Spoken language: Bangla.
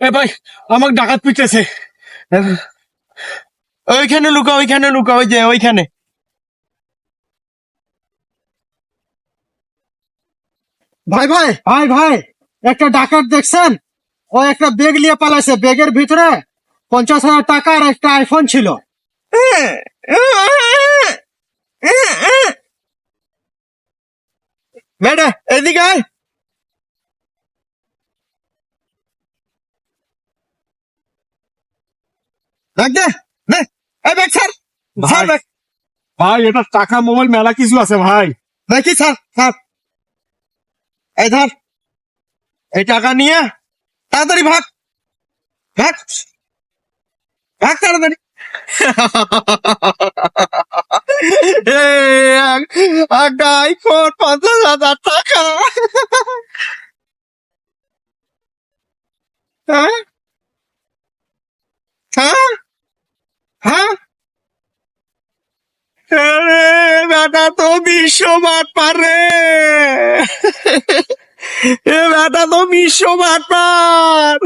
এ ভাই, আমাকে ডাকাত পিটেছে। ওইখানে লুকা, ওইখানে লুকা, ওই যে ওইখানে। ভাই ভাই ভাই ভাই, একটা ডাকাত দেখছেন? ও একটা ব্যাগ নিয়ে পালাইছে, ব্যাগের ভিতরে 50,000 টাকা আর একটা আইফোন ছিল। বেটা এদিকে আয়। দেখ দে, দে, এই ব্যাগ ছাড়, ছাড় ব্যাগ। ভাই এটা টাকা মোবাইল মেলা কিছু আছে ভাই। দেখি ছাড়, ছাড়। এই ধর, এই টাকা নিয়ে তাড়াতাড়ি ভাগ, ভাগ, ভাগ তাড়াতাড়ি। একটা আইফোন, 50,000 টাকা। হ্যাঁ, হ্যাঁ, হ্যাঁ। আরে বেটা তো বিশ্বমাত পারে। এ বেটা তো বিশ্বমাত পার।